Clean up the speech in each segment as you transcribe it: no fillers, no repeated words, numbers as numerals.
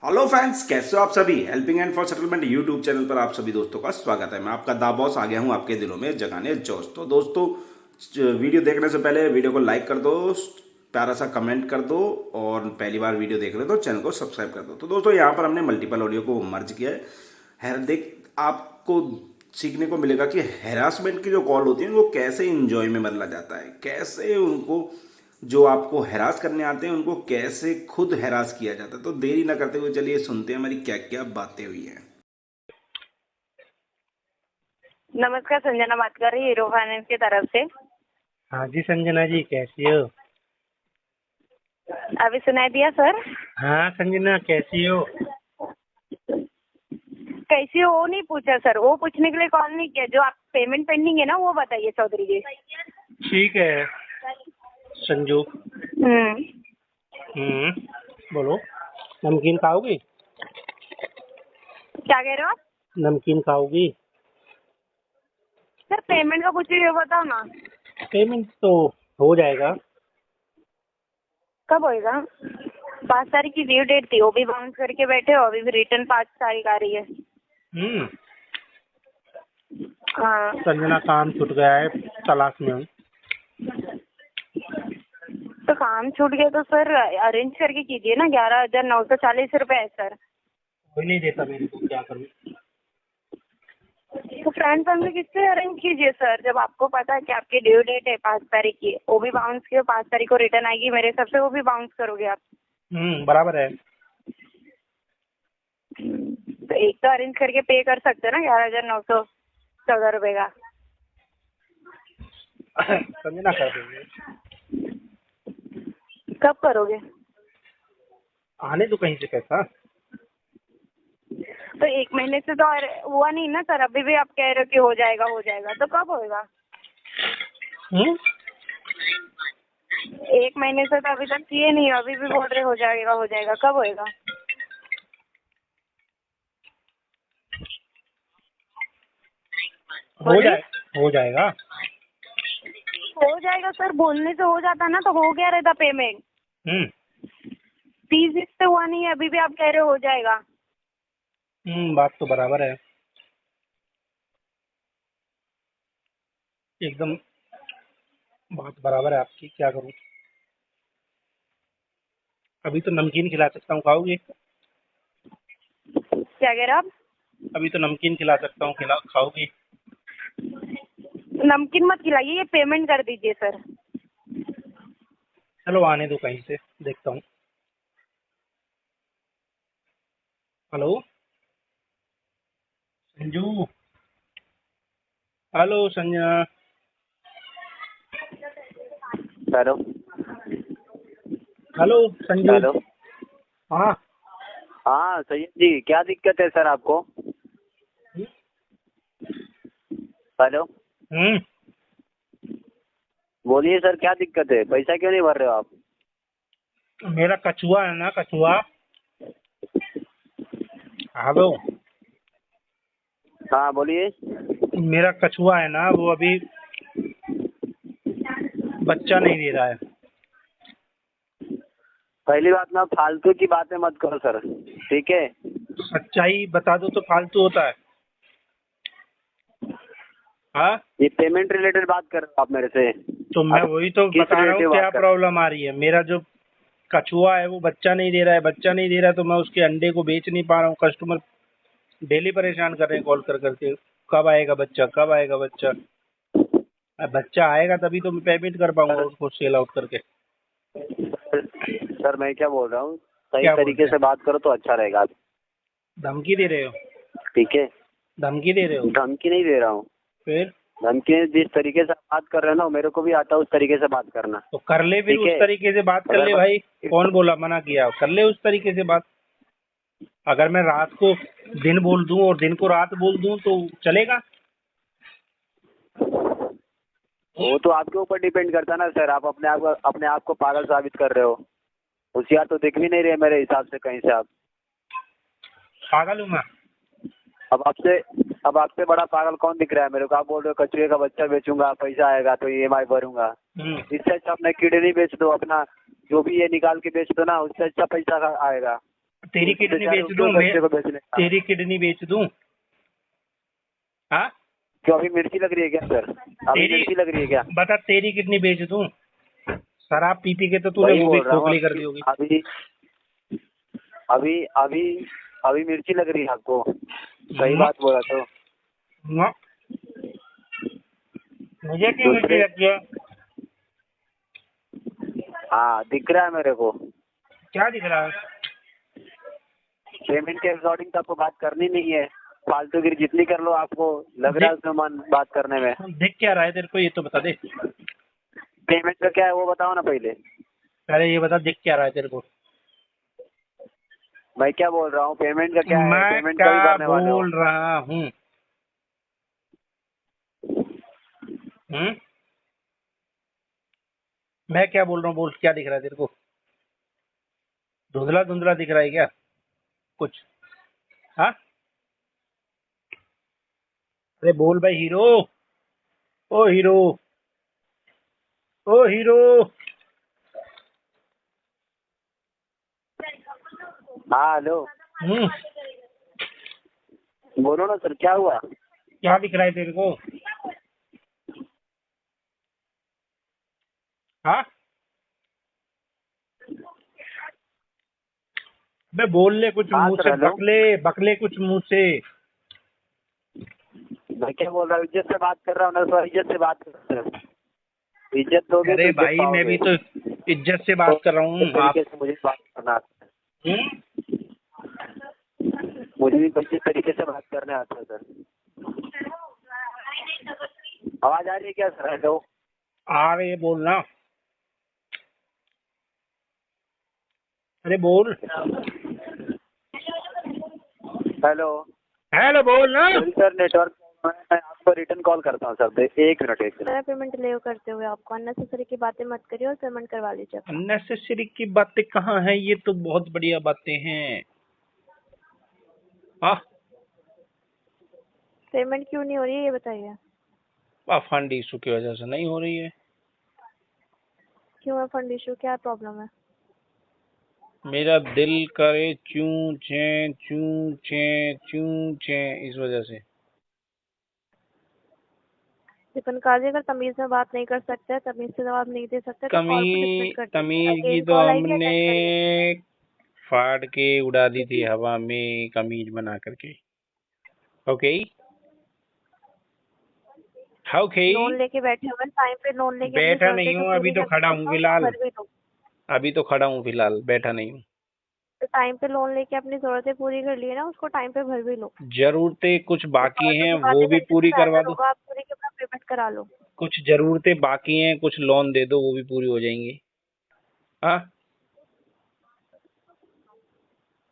Hello friends, कैसे हो आप सभी। Helping and for settlement YouTube channel पर आप सभी दोस्तों का स्वागत है। मैं आपका दा बॉस आ गया हूं आपके दिलों में जगाने जोश। तो दोस्तों, वीडियो देखने से पहले वीडियो को लाइक कर दो, प्यारा सा कमेंट कर दो, और पहली बार वीडियो देख रहे हो तो चैनल को सब्सक्राइब कर दो। तो दोस्तों, यहाँ पर हमने मल्टीपल ऑडियो को मर्ज किया है। देख, आपको सीखने को मिलेगा कि हैरासमेंट की जो कॉल होती है उनको कैसे इंजॉय में बदला जाता है, कैसे उनको जो आपको हैरास करने आते हैं उनको कैसे खुद हैरास किया जाता है। तो देरी ना करते हुए चलिए सुनते हैं हमारी क्या क्या बातें हुई हैं। नमस्कार, संजना बात कर रही हीरो फाइनेंस की तरफ से। हाँ जी संजना जी, कैसी हो? अभी सुनाई दिया सर? हाँ संजना, कैसी हो? कैसी हो वो नहीं पूछा सर, वो पूछने के लिए कॉल नहीं किया। जो आप पेमेंट पेंडिंग है ना वो बताइए चौधरी जी। ठीक है संजू। बोलो, नमकीन खाओगी? क्या कह रहे हो आप? नमकीन खाओगी? सर पेमेंट का कुछ ये बताओ ना। पेमेंट तो हो जाएगा। कब होएगा? 5 तारीख की ड्यू डेट थी, वो भी बाउंस करके बैठे हो। अभी भी रिटर्न 5 तारीख आ रही है। हाँ संजना, काम छूट गया है, तलाश में हूँ। तो काम छूट गया तो सर अरेंज करके कीजिए ना। 11,940 रुपये है सर। कोई नहीं देता मेरे को, क्या करूँ? तो फ्रेंड फैमिली किससे अरेंज कीजिए सर, जब आपको पता है कि आपकी ड्यू डेट है 5 तारीख की। वो भी बाउंस की 5 तारीख को रिटर्न आएगी, मेरे हिसाब से वो भी बाउंस करोगे आप। बराबर है। तो एक तो अरेंज करके पे कर सकते हैं ना 11,914 रुपये का। संजना, कर देंगे। कब करोगे? आने दो कहीं से पैसा। तो 1 महीने से तो हुआ नहीं ना सर। अभी भी आप कह रहे हो कि हो जाएगा हो जाएगा, तो कब होएगा? 1 महीने से तो अभी तक किए नहीं, अभी भी बोल रहे हो जाएगा हो जाएगा, कब होएगा? हो जाएगा। हो जाएगा सर, बोलने से हो जाता ना, तो हो गया रहता पेमेंट। 30 दिन से हुआ नहीं है, अभी भी आप कह रहे हो जाएगा। बात तो बराबर है, एकदम बात बराबर है आपकी। क्या करूँ? अभी तो नमकीन खिला सकता हूँ, खाओगे? क्या कह रहे हो आप? अभी तो नमकीन खिला सकता हूँ, खाओगे? नमकीन मत खिलाइए, ये पेमेंट कर दीजिए सर। चलो आने दो कहीं से, देखता हूँ। Hello Sanju. Hello Sanjana. Hello hello Sanju. Hello. हाँ। हाँ सैयद जी, क्या दिक्कत है सर आपको? हेलो, बोलिए सर, क्या दिक्कत है? पैसा क्यों नहीं भर रहे हो आप? मेरा कछुआ है ना, कछुआ। हेलो। हाँ बोलिए। मेरा कछुआ है ना, वो अभी बच्चा नहीं दे रहा है। पहली बात ना, फालतू की बातें मत करो सर, ठीक है? सच्चाई बता दो तो फालतू होता है? हाँ, ये पेमेंट रिलेटेड बात कर रहे हो आप मेरे से? तो मैं वही तो किस बता रहा हूँ related क्या बात कर? प्रॉब्लम आ रही है। मेरा जो कछुआ है वो बच्चा नहीं दे रहा है, तो मैं उसके अंडे को बेच नहीं पा रहा हूँ। कस्टमर डेली परेशान कर रहे हैं कॉल कर करके, कब आएगा बच्चा, कब आएगा बच्चा। अब बच्चा आएगा तभी तो मैं पेमेंट कर पाऊंगा उसको सेल आउट करके। सर मैं क्या बोल रहा हूँ, सही क्या बोलते तरीके हैं? से बात करो तो अच्छा रहेगा, धमकी दे रहे हो? ठीक है? धमकी दे रहे हो? धमकी नहीं दे रहा हूँ। फिर धमकी, जिस तरीके से आप बात कर रहे हो ना, मेरे को भी आता है उस तरीके से बात करना। तो कर ले फिर, ठीक उस है। तरीके से बात कर ले भाई। कौन बोला मना किया? कर ले उस तरीके से बात। अगर मैं रात को दिन बोल दूं और दिन को रात बोल दूं तो चलेगा? वो तो आपके ऊपर डिपेंड करता है ना सर। आप अपने आप को पागल साबित कर रहे हो। होशियार तो दिख भी नहीं रहे मेरे हिसाब से कहीं से आप। पागल हूँ मैं? अब आपसे बड़ा पागल कौन दिख रहा है मेरे को? आप बोल रहे हो कचुए का बच्चा बेचूंगा, पैसा आएगा तो ईएमआई भरूंगा। इससे अच्छा अपने कीड़े नहीं बेच दो, अपना जो भी ये निकाल के बेच दो ना, उससे अच्छा पैसा आएगा। तेरी उससे किडनी बेचारे बेच उसके दूं मैं? बच्चे को बेचने का। तेरी किडनी बेच दूं? हाँ, क्यों अभी मिर्ची लग रही है क्या सर? अभी तेरी मिर्ची लग रही है क्या? बता, तेरी किडनी बेच दूं? शराब पी पी के तो तूने वही वो भी बोल रहा हूँ खोखली कर दी होगी। अभी अभी अभी अभी मिर्ची लग रही है आपको? सही बात बोला तो। ना, मुझे क्यों मिर्ची दूसरे लग गया? हाँ दिख रहा है मेरे को। क्या दिख रहा है? पेमेंट के अकॉर्डिंग तो आपको बात करनी नहीं है, फालतूगिरी जितनी कर लो, आपको लग रहा है उसमें मन बात करने में। दिख क्या रहा है तेरे को, ये तो बता दे। पेमेंट का क्या है वो बताओ ना पहले। अरे ये बता, दिख क्या रहा है तेरे को? मैं क्या बोल रहा हूँ, पेमेंट का क्या है? मैं पेमेंट कभी क्या भरने वाले हो? बोल रहा हूँ? मैं क्या बोल रहा हूँ, बोल, क्या दिख रहा है तेरे को? धुंधला धुंधला दिख रहा है क्या कुछ? हाँ, अरे बोल भाई हीरो। ओ हीरो, ओ हीरो। हाँ हेलो, हम्म, बोलो ना सर, क्या हुआ? क्या दिख रहा है तेरे को? हाँ, मैं बोल ले कुछ हाँ मुंह सर से, हेलो। बकले बकले कुछ मुंह से। मैं क्या बोल रहा हूँ, इज्जत से बात कर रहा हूँ ना सर, इज्जत से बात कर रहा हूँ। इज्जत दोगे तो अरे इज्जत भाई, मैं पाओगे। भी तो इज्जत से बात कर रहा हूँ। इस आप तरीके से मुझे बात करना आता है। मुझे भी इस तरीके से बात करने आता है सर। आवाज आ रही है क्या सर? हेलो, आ रहे बोलना। अरे बोल। हेलो। हेलो बोलना। सॉरी सर, नेटवर्क मैं आपको रिटर्न कॉल करता हूँ सर। एक मिनट। मेरा पेमेंट डिले करते हुए आपको अननेसेसरी की बातें मत करिए और पेमेंट करवा लीजिए अपना। अननेसेसरी की बातें कहाँ हैं? ये तो बहुत बढ़िया बातें हैं। हाँ, पेमेंट क्यों नहीं हो रही है ये बताइए। फंड इशू की वजह से नहीं हो रही है। क्यों है फंड इशू, क्या प्रॉब्लम है? मेरा दिल करे चूं चैं चूं चैं चूं चैं, इस वजह से। दीपन काजी, अगर तमीज में बात नहीं कर सकते, तमीज से जवाब नहीं दे सकते तो कॉल को डिसमिस कर दीजिए। तमीज की अगेन तो कॉल आएगी हमने अटेंड करिए। फाड़ के उड़ा दी थी हवा में, कमीज बना करके। Okay, okay. लोन लेके बैठे हुए टाइम पे, लोन लेके अपनी बैठा जरूरतें नहीं जो हूँ, अभी पूरी तो करनी खड़ा है हूँ ना, उसको फिलहाल। भर भी लो। अभी तो खड़ा हूँ फिलहाल, बैठा नहीं हूँ। तो टाइम पे लोन लेके अपनी जरूरतें पूरी कर लिए ना, उसको टाइम पे भर भी लो। जरूरतें कुछ तो बाकी फालतू हैं, की वो बातें भी करने से पूरी करवा बेहतर दो। होगा आप पूरी के अपना पेमेंट करा लो। कुछ जरूरतें बाकी हैं, कुछ लोन दे दो, वो भी पूरी हो जाएंगी। हाँ,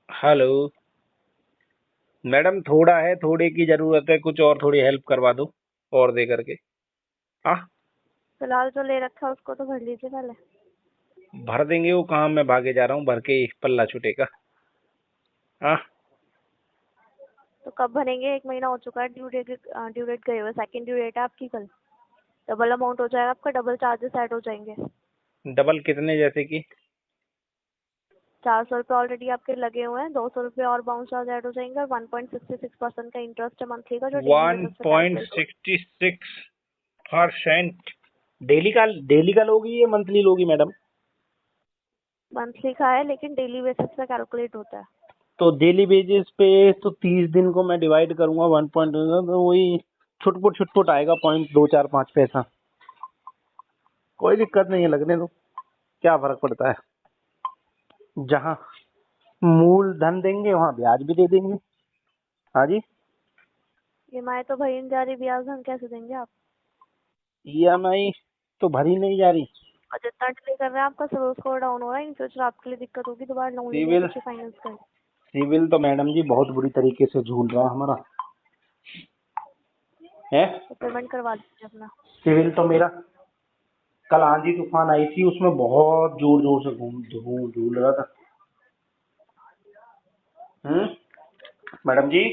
हेलो मैडम, थोड़ा है, थोड़े की जरूरत है, कुछ और थोड़ी हेल्प करवा दो और दे करके। हाँ, फिलहाल जो ले रखा है उसको तो भर लीजिए पहले। भर देंगे, वो काम मैं भागे जा रहा हूँ, भर के एक पल्ला छूटेगा। हाँ, तो कब भरेंगे? 1 महीना हो चुका है, ड्यू डेट गए हुए, सेकंड ड्यू डेट है आपकी कल। डबल अमाउंट हो जाएगा आपका, डबल चार्जेस ऐड हो जाएंगे। डबल कितने, जैसे कि? 400 रुपये ऑलरेडी आपके लगे हुए हैं, 200 रुपये और बाउंस चार्ज ऐड हो जाएंगे और 1.66% का इंटरेस्ट है मंथली का, जो डेली बेसिस पे कैलकुलेट होगा। 1.66%। डेली का लोगी या मंथली लोगी मैडम? मंथली का है लेकिन डेली बेसिस पे कैलकुलेट होता है। तो डेली बेसिस पे तो 30 दिन को मैं डिवाइड करूंगा 1 पॉइंट, तो वही छुटपुट आएगा, 0.245 पैसा। कोई दिक्कत नहीं है, लगने दो, क्या फर्क पड़ता है। जहाँ मूल धन देंगे वहाँ ब्याज भी दे देंगे। हाँ जी। EMI तो भरी नहीं जा रही, ब्याज हम कैसे देंगे आप? EMI तो भरी नहीं जा रही। और जितना डिले कर रहे हैं आपका सिबिल स्कोर डाउन हो रहा है, इन फ्यूचर आपके लिए दिक्कत होगी, दोबारा लोन लेने सिविल पीछे फाइनेंस कर। सिविल तो मैडम जी बहुत बुरी तरीके से झूल रहा है हमारा है। तो पेमेंट करवा दीजिए अपना। सिविल तो मेरा, कल आंधी तूफान आई थी, उसमें बहुत जोर जोर से झूल रहा था। मैडम जी।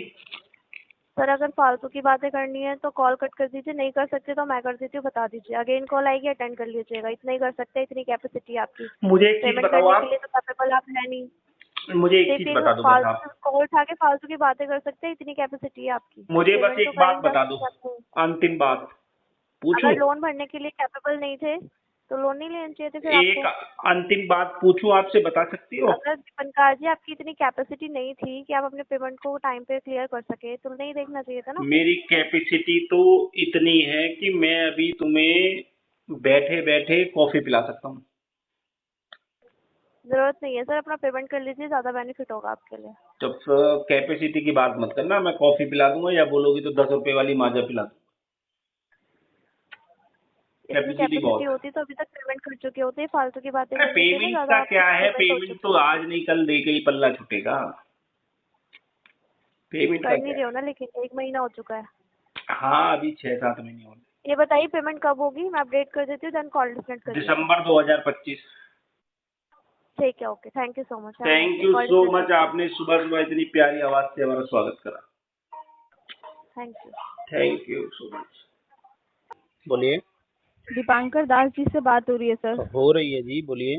सर अगर फालतू की बातें करनी है तो कॉल कट कर दीजिए, नहीं कर सकते तो मैं कर देती हूँ, बता दीजिए। अगेन कॉल आएगी अटेंड कर लीजिएगा, इतना ही कर सकते हैं, इतनी कैपेसिटी है आपकी। मुझे एक चीज पेमेंट बताओ करने के आप, लिए तो कैपेबल आप है नहीं। मुझे एक चीज बता दो बस आप, कॉल उठा के फालतू की बातें कर सकते हैं, इतनी कैपेसिटी है आपकी। मुझे बस पेमेंट तो एक बात करेंगे बता दो, आपको। अंतिम बात पूछूं? अगर लोन भरने के लिए कैपेबल नहीं थे तो लोन नहीं लेना चाहिए थे फिर एक आपको। अंतिम बात पूछूं आपसे, बता सकती हो? अगर दीपनकार जी आपकी इतनी कैपेसिटी नहीं थी कि आप अपने पेमेंट को टाइम पे क्लियर कर सके तो नहीं देखना चाहिए था ना। मेरी कैपेसिटी तो इतनी है कि मैं अभी तुम्हें बैठे बैठे कॉफी पिला सकता हूँ। जरूरत नहीं है सर, अपना पेमेंट कर लीजिए, ज्यादा बेनिफिट होगा आपके लिए। तो कैपेसिटी की बात मत करना, मैं कॉफी पिला दूंगा या बोलोगी तो 10 रुपए वाली माजा पिला दूंगा। इतनी कैपेसिटी कैपेसिटी बहुत। होती तो अभी तक पेमेंट कर चुके होते, फालतू की बातें अरे करने से ना पेमेंट ज्यादा का आपकी क्या है, पेमेंट हो पेमेंट चुकी तो है। आज नहीं कल दे के ही पल्ला छूटेगा। पेमेंट का कर नहीं क्या रहे है? हो ना, लेकिन 1 महीना हो चुका है। हाँ अभी 6-7 महीने और। ये बताइए पेमेंट कब होगी, मैं अपडेट कर देती हूँ, देन कॉल डिस्कनेक्ट कर दीजिए। दिसंबर 2025। ठीक है, okay, thank you so much. Thank you call so disconnect much, करती हूँ। आपने सुबह सुबह इतनी प्यारी आवाज से हमारा स्वागत करा। Thank you. Thank you so much. बोलिए। दीपांकर दास जी से बात हो रही है सर। हो रही है जी, बोलिए।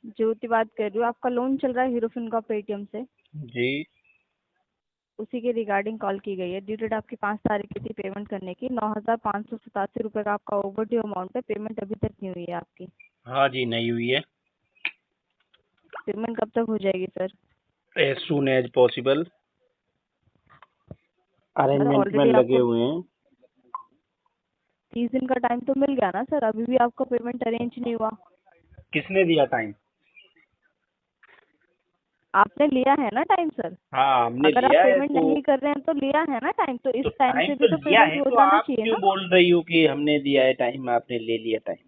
ज्योति बात कर रही हूँ। आपका लोन चल रहा है हीरो फिनकॉर्प का पेटीएम से, जी उसी के रिगार्डिंग कॉल की गई है। ड्यू डेट आपकी 5 तारीख की थी पेमेंट करने की। 9,587 रुपये का आपका ओवरड्यू अमाउंट है। पेमेंट अभी तक नहीं हुई है आपकी। हाँ जी, नहीं हुई है। पेमेंट कब तक हो जाएगी sir? As soon as possible. Sir arrangement में ऑलरेडी लगे आपको हुए हैं। 30 दिन का टाइम तो मिल गया ना सर, अभी भी आपका पेमेंट अरेंज नहीं हुआ। किसने दिया टाइम? आपने लिया है ना टाइम सर? हाँ हमने अगर आप लिया है पेमेंट तो। नहीं कर रहे हैं तो लिया है ना टाइम, तो इस तो टाइम टाइम से तो भी तो लिया पेमेंट है, हो तो जाना आप चाहिए क्यों ना। बोल रही हो कि हमने दिया है टाइम, आपने ले लिया टाइम?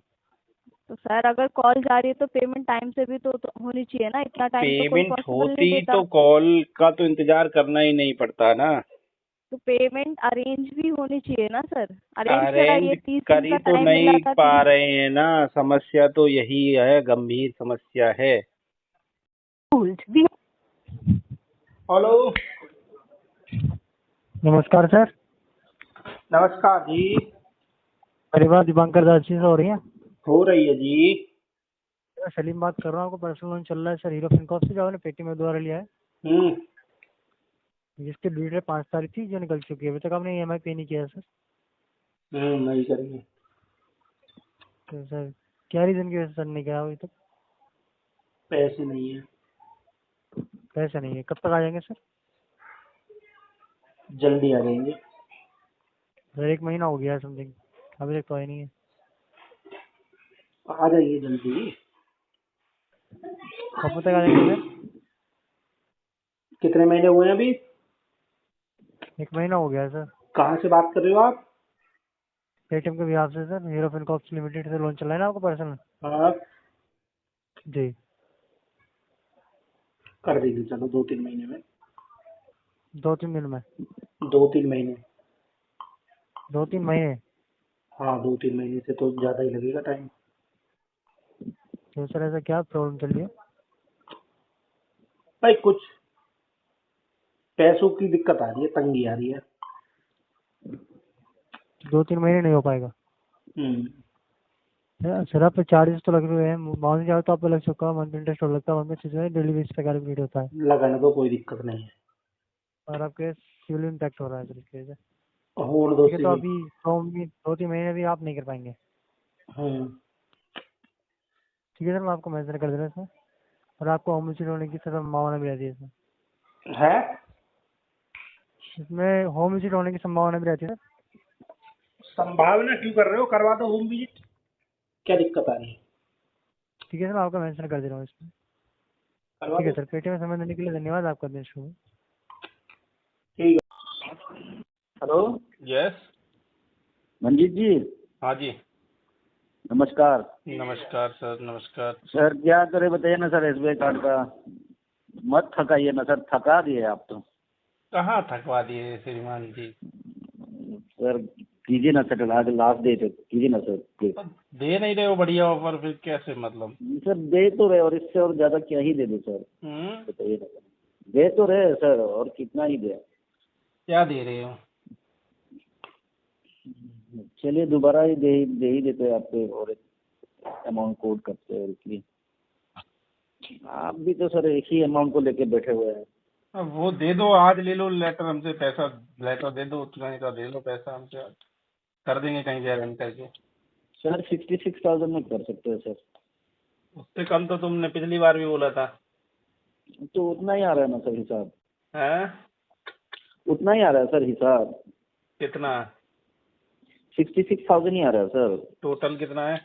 तो सर अगर कॉल जा रही है तो पेमेंट टाइम से भी तो होनी चाहिए ना। इतना टाइम तो कोई पेमेंट पॉसिबल नहीं होती देता। तो कॉल का तो इंतजार करना ही नहीं पड़ता ना। तो पेमेंट अरेंज भी होनी चाहिए ना सर। अरेंज करा, अरेंज ये 30 दिन करी का तो टाइम मिला नहीं था। पा 30। रहे हैं ना, समस्या तो यही है, गंभीर समस्या है। हेलो। नमस्कार सर। नमस्कार जी। मेरी बात दीपांकर दास जी से हो रही है? हो रही है जी। मैं सलीम बात कर रहा हूँ। आपको पर्सनल लोन चल रहा है सर हीरो फिनकॉर्प से, जो आपने पेटीएम द्वारा लिया है, हम्म। जिसकी ड्यू डेट 5 तारीख थी, जो निकल चुकी है। अभी तक आपने ईएमआई पे नहीं किया है सर। नहीं करेंगे। तो सर क्या रीज़न की वजह से सर नहीं किया अभी तक? पैसे नहीं है। पैसे नहीं है। कब तक आ जाएंगे सर? जल्दी आ जाएंगे। सर 1 महीना हो गया है समथिंग, अभी तक तो आए नहीं है। आ जाइए जल्दी। कब तक आ जाएंगे सर? कितने महीने हुए हैं अभी? 1 महीना हो गया है सर। कहाँ से बात कर रहे हो आप? पेटीएम के बिहाफ से सर, हीरो फिनकॉर्प लिमिटेड से लोन चल रहा है ना आपको पर्सनल। हाँ जी। कर देंगे, चलो 2-3 महीने में। 2-3 दिन में? 2-3 महीने। 2-3 महीने? हाँ 2-3 महीने से तो ज्यादा ही लगेगा टाइम। तो सर ऐसा क्या प्रॉब्लम चल रही है? भाई कुछ पैसों की दिक्कत आ रही है, तंगी आ रही है। 2-3 महीने नहीं हो पाएगा सर। आप पे चार्जेस तो लग रहे हैं, मान जाओ तो आप पे लग चुका है, मंथली इंटरेस्ट लगता है, मंथली डेली बेस पे कैलकुलेट होता है। लगाने दो, कोई दिक्कत नहीं है। और आपके सिविल इम्पैक्ट हो रहा है सर इसकी वजह से। होड़ दो ठीक है, तो सिविल। अभी 2-3 महीने भी आप नहीं कर पाएंगे। ठीक है सर, मैं आपको मैसेज कर दे रहा हूँ सर। और आपको होम विजिट होने की सर संभावना भी रहती है सर। है। इसमें होम विजिट होने की संभावना भी रहती है सर। संभावना क्यों कर रहे हो, करवा दो होम विजिट, क्या दिक्कत आ रही है? ठीक है सर, मैं आपको मैसेज कर दे रहा हूँ इसमें। करवा ठीक है दो। सर, पेटीएम में समय देने के लिए धन्यवाद। आपका दिन शुभ हो। ठीक है। Hello yes. मंजीत जी, हाँ जी। नमस्कार। नमस्कार सर, नमस्कार। सर क्या करे बताइए ना सर, एसबीआई कार्ड का मत थकाइए ना सर, थका दिए आप तो। कहाँ थकवा दिए श्रीमान जी? सर कीजिए ना सर, लास्ट डे तक कीजिए ना सर प्लीज। दे नहीं रहे हो बढ़िया ऑफर, फिर कैसे मतलब? सर दे तो रहे, और इससे और ज्यादा क्या ही दे दे सर, बताइए ना सर। दे तो रहे सर, और कितना ही दे। क्या दे रहे हो? चलिए दोबारा ही दे ही देते हैं आपको, और एक अमाउंट कोड करते हैं इसलिए। आप भी तो सर एक ही अमाउंट को लेके बैठे हुए हैं। अब वो दे दो, आज ले लो लेटर हमसे, पैसा लेटर दे दो, उतना का दे लो पैसा हमसे, आज कर देंगे कहीं से अरेंज करके। सर 66,000 में कर सकते हैं सर। उससे कम तो तुमने पिछली बार भी बोला था। तो उतना ही आ रहा है ना सर हिसाब, हैं? उतना ही आ रहा है सर हिसाब, कितना 66,000 ही आ रहा है सर। टोटल कितना है?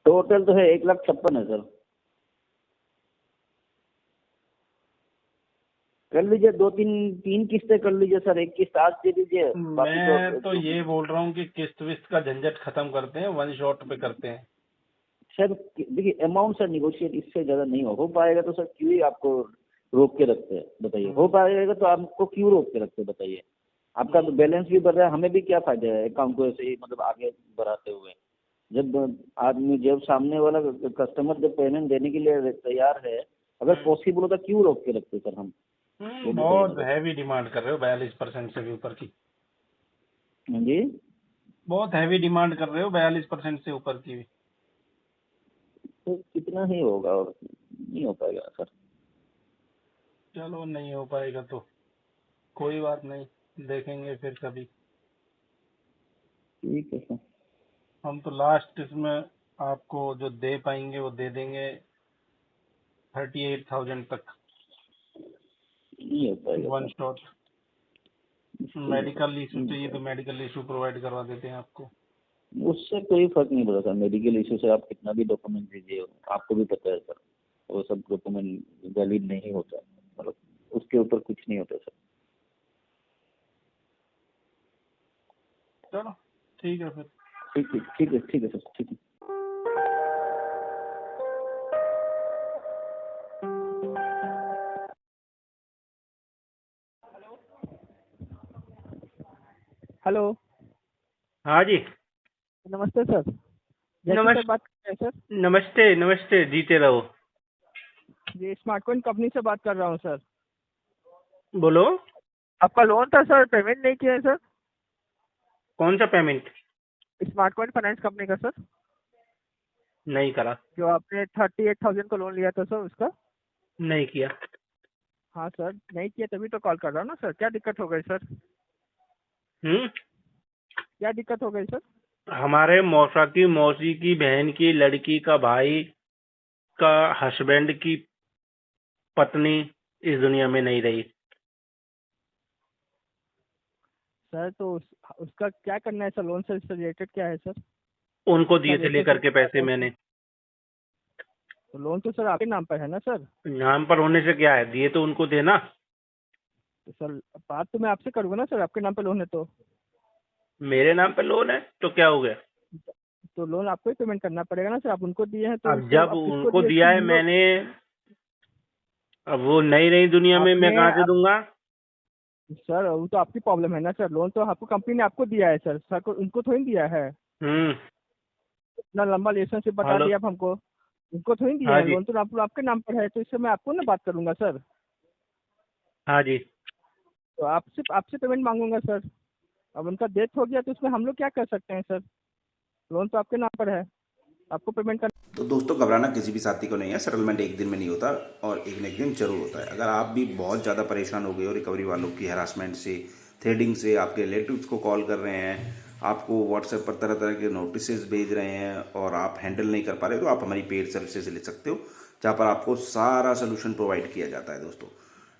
टोटल तो है 1,56,000 है सर। कर लीजिए, तीन किस्तें कर लीजिए सर, एक किस्त आज दे दीजिए। मैं तो ये बोल रहा हूँ कि किस्त विस्त का झंझट खत्म करते हैं, वन शॉट पे करते हैं। सर देखिए अमाउंट सर निगोशिएट इससे ज्यादा नहीं हो पाएगा, तो सर क्यों ही आपको रोक के रखते हैं बताइए। हो पाएगा तो आपको क्यों रोक के रखते हैं बताइए। आपका तो बैलेंस भी बढ़ रहा है, हमें भी क्या फायदा है अकाउंट को ऐसे ही मतलब आगे बढ़ाते हुए। जब सामने वाला कस्टमर जब पेमेंट देने के लिए तैयार है, अगर पॉसिबल होता क्यों रोक के रखते सर हम। बहुत हैवी डिमांड कर रहे हो, 42% से भी ऊपर की। हाँ जी, बहुत हैवी डिमांड कर रहे हो, 42% से ऊपर की भी। तो कितना ही होगा और नहीं हो पाएगा सर। चलो नहीं हो पाएगा तो कोई बात नहीं, देखेंगे फिर कभी। ठीक है सर। हम तो लास्ट इसमें आपको जो दे पाएंगे वो दे देंगे 38,000 तक नहीं हो पाएगा one sir. Shot. Medical issue चाहिए तो मेडिकल इशू प्रोवाइड करवा देते हैं आपको। उससे कोई फर्क नहीं पड़ता सर, मेडिकल इशू से आप कितना भी डॉक्यूमेंट दीजिए, आपको भी पता है सर वो सब डॉक्यूमेंट वैलिड नहीं होता, मतलब उसके ऊपर कुछ नहीं होता सर। चलो ठीक है फिर। ठीक है सर, ठीक है। हेलो। हाँ जी, नमस्ते सर। जैकी से बात कर रहे हैं सर? नमस्ते नमस्ते, जीते रहो। जी स्मार्टकॉइन कंपनी से बात कर रहा हूँ सर। बोलो। आपका लोन था सर, पेमेंट नहीं किया है सर? कौन सा पेमेंट? स्मार्टकॉइन फाइनेंस कंपनी का सर, नहीं करा। जो आपने 38,000 का लोन लिया था सर उसका। नहीं किया। हाँ सर, नहीं किया तभी तो कॉल कर रहा हूँ ना सर। क्या दिक्कत हो गई सर? क्या दिक्कत हो गई सर? हमारे मौसा की मौसी की बहन की लड़की का भाई का हस्बैंड की पत्नी इस दुनिया में नहीं रही। सर तो उसका क्या करना है सर? लोन से रिलेटेड क्या है सर? उनको दिए थे लेकर के पैसे मैंने। तो लोन तो सर आपके नाम पर है ना सर? नाम पर होने से क्या है, दिए तो उनको थे ना। तो सर बात तो मैं आपसे करूँगा ना सर, आपके नाम पर लोन है तो। मेरे नाम पे लोन है तो क्या हो गया? तो लोन आपको ही पेमेंट करना पड़ेगा ना सर, आप उनको दिए हैं तो। अब जब उनको दिया है मैंने, अब वो नहीं रही दुनिया में, मैं कहाँ से दूंगा? सर वो तो आपकी प्रॉब्लम है ना सर। लोन तो आपको कंपनी ने आपको दिया है सर को उनको थोड़ी दिया है। इतना लंबा रिलेशनशिप बता दिया आप हमको, उनको थोड़ी दिया है लोन। तो आपके नाम पर है, तो इससे मैं आपको ना बात करूंगा सर। हाँ जी। तो आपसे पेमेंट मांगूंगा सर। अब उनका डेथ हो गया तो उसमें हम लोग क्या कर सकते हैं सर? लोन तो आपके नाम पर है, आपको पेमेंट करना। तो दोस्तों घबराना किसी भी साथी को नहीं है, सेटलमेंट एक दिन में नहीं होता और एक न एक दिन जरूर होता है। अगर आप भी बहुत ज़्यादा परेशान हो गए हो रिकवरी वालों की हरासमेंट से, थ्रेडिंग से, आपके रिलेटिव्स को कॉल कर रहे हैं, आपको व्हाट्सएप पर तरह तरह के नोटिसेस भेज रहे हैं और आप हैंडल नहीं कर पा रहे, तो आप हमारी पेड सर्विसेज ले सकते हो, जहाँ पर आपको सारा सोल्यूशन प्रोवाइड किया जाता है दोस्तों।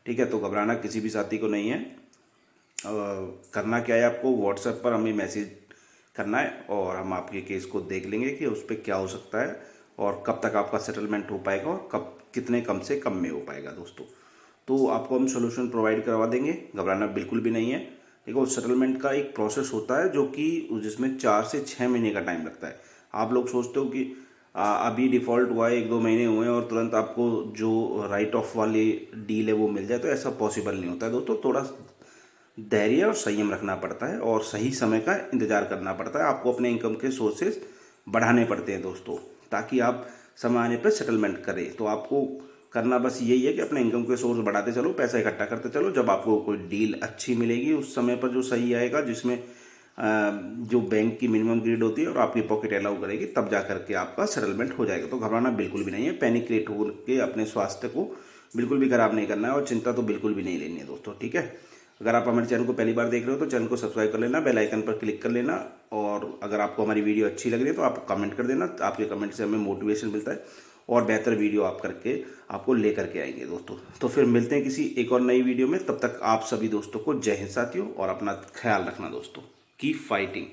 ठीक है, तो घबराना किसी भी साथी को नहीं है। करना क्या है, आपको व्हाट्सएप पर हमें मैसेज करना है और हम आपके केस को देख लेंगे कि उस पर क्या हो सकता है और कब तक आपका सेटलमेंट हो पाएगा और कब कितने कम से कम में हो पाएगा दोस्तों। तो आपको हम सोल्यूशन प्रोवाइड करवा देंगे, घबराना बिल्कुल भी नहीं है। देखो सेटलमेंट का एक प्रोसेस होता है जो कि जिसमें 4 से 6 महीने का टाइम लगता है। आप लोग सोचते हो कि अभी डिफ़ॉल्ट हुआ है, 1-2 महीने हुए हैं और तुरंत आपको जो राइट ऑफ वाली डील है वो मिल जाए, तो ऐसा पॉसिबल नहीं होता है दोस्तों। थोड़ा धैर्य और संयम रखना पड़ता है और सही समय का इंतज़ार करना पड़ता है। आपको अपने इनकम के सोर्सेज बढ़ाने पड़ते हैं दोस्तों, ताकि आप समय आने पर सेटलमेंट करें। तो आपको करना बस यही है कि अपने इनकम के सोर्स बढ़ाते चलो, पैसा इकट्ठा करते चलो। जब आपको कोई डील अच्छी मिलेगी उस समय पर जो सही आएगा, जिसमें जो बैंक की मिनिमम ग्रेड होती है और आपकी पॉकेट अलाउ करेगी, तब जा करके आपका सेटलमेंट हो जाएगा। तो घबराना बिल्कुल भी नहीं है, पैनिक क्रिएट होकर अपने स्वास्थ्य को बिल्कुल भी खराब नहीं करना है और चिंता तो बिल्कुल भी नहीं लेनी है दोस्तों, ठीक है। अगर आप हमारे चैनल को पहली बार देख रहे हो तो चैनल को सब्सक्राइब कर लेना, बेल आइकन पर क्लिक कर लेना, और अगर आपको हमारी वीडियो अच्छी लग रही है तो आप कमेंट कर देना। आपके कमेंट से हमें मोटिवेशन मिलता है और बेहतर वीडियो आप करके आपको ले करके आएंगे दोस्तों। तो फिर मिलते हैं किसी एक और नई वीडियो में, तब तक आप सभी दोस्तों को जय हिंद साथियों, और अपना ख्याल रखना दोस्तों। Keep fighting.